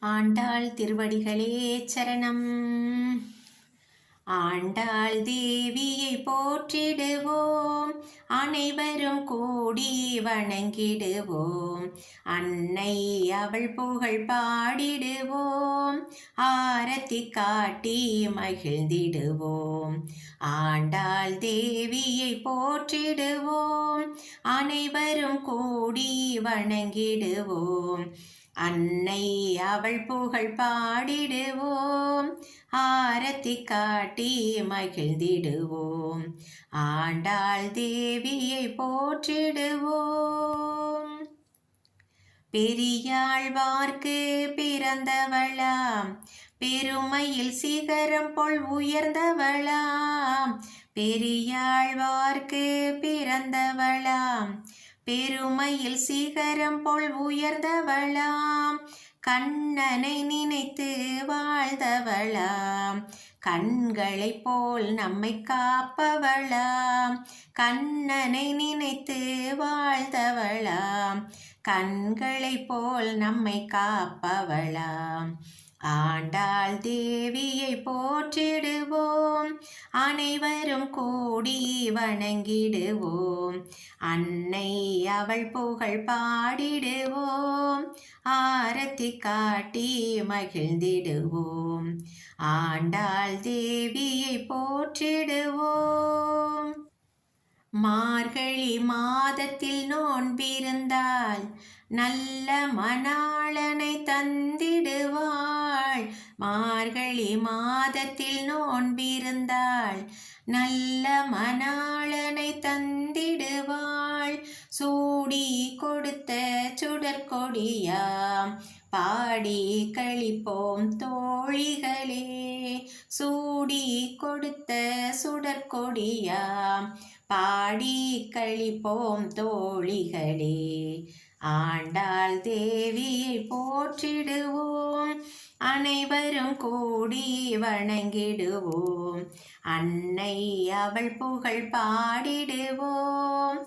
ஆண்டாள் திருவடிகளே சரணம். ஆண்டாள் தேவியை போற்றிடுவோம், அனைவரும் கூடி வணங்கிடுவோம். அன்னை அவள் புகழ் பாடிடுவோம், ஆரத்தி காட்டி மகிழ்ந்திடுவோம். ஆண்டாள் தேவியை போற்றிடுவோம், அனைவரும் கூடி வணங்கிடுவோம். அன்னை அவள் புகழ் பாடிடுவோம், ஆரத்தி காட்டி மகிழ்ந்திடுவோம். ஆண்டாள் தேவியை போற்றிடுவோம். பெரியாழ்வார்க்கு பிறந்தவளாம், பெருமையில் சிகரம் போல் உயர்ந்தவளாம். பெரியாழ்வார்க்கு பிறந்தவளாம், பெருமையில் சிகரம் போல் உயர்ந்தவளாம். கண்ணனை நினைத்து வாழ்ந்தவளாம், கண்களைப் போல் நம்மை காப்பவளாம். கண்ணனை நினைத்து வாழ்ந்தவளாம், கண்களைப் போல் நம்மை காப்பவளாம். ஆண்டாள் தேவியை போற்றிடுவோம், அனைவரும் கூடி வணங்கிடுவோம். அன்னை அவள் புகழ் பாடிடுவோம், ஆரத்தி காட்டி மகிழ்ந்திடுவோம். ஆண்டாள் தேவியை போற்றிடுவோம். மார்கழி மாதத்தில் நோன்பிருந்தால் நல்ல மணாளனை தந்திடுவாள். மார்கழி மாதத்தில் நோன்பிருந்தாள் நல்ல மணாளனை தந்திடுவாள். சூடி கொடுத்த சுடற்கொடியாம், பாடி கழிப்போம் தோழிகளே. சூடி கொடுத்த சுடற்கொடியாம், பாடி கழிப்போம் தோழிகளே. ஆண்டாள் தேவியை போற்றிடுவோம், அனைவரும் கூடி வணங்கிடுவோம். அன்னை அவள் புகழ் பாடிடுவோம்,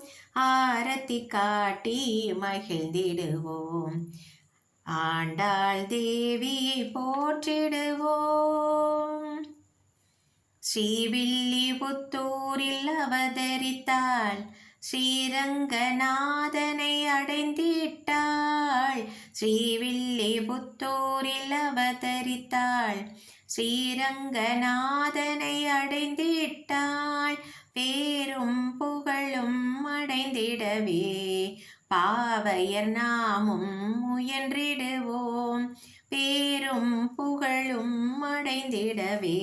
ஆரத்தி காட்டி மகிழ்ந்திடுவோம். ஆண்டாள் தேவியை போற்றிடுவோம். ஸ்ரீவில்லிபுத்தூரில் அவதரித்தாள், ஸ்ரீரங்கநாதனை அடைந்திட்டாள். ஸ்ரீவில்லிபுத்தூரில் அவதரித்தாள், ஸ்ரீரங்கநாதனை அடைந்திட்டாள். பேரும் புகழும் அடைந்திடவே பாவையர் நாமும் முயன்றிடுவோம். பேரும் புகழும் அடைந்திடவே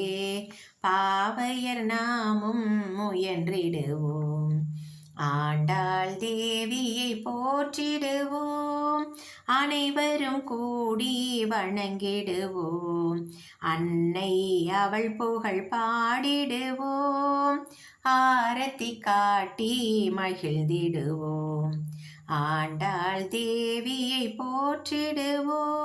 பாவையர் நாமும் முயன்றிடுவோம். ஆண்டாள் தேவியை போற்றிடுவோம், அனைவரும் கூடி வணங்கிடுவோம். அன்னை அவள் புகழ் பாடிடுவோம், ஆரத்தி காட்டி மகிழ்ந்திடுவோம். ஆண்டாள் தேவியை போற்றிடுவோம்.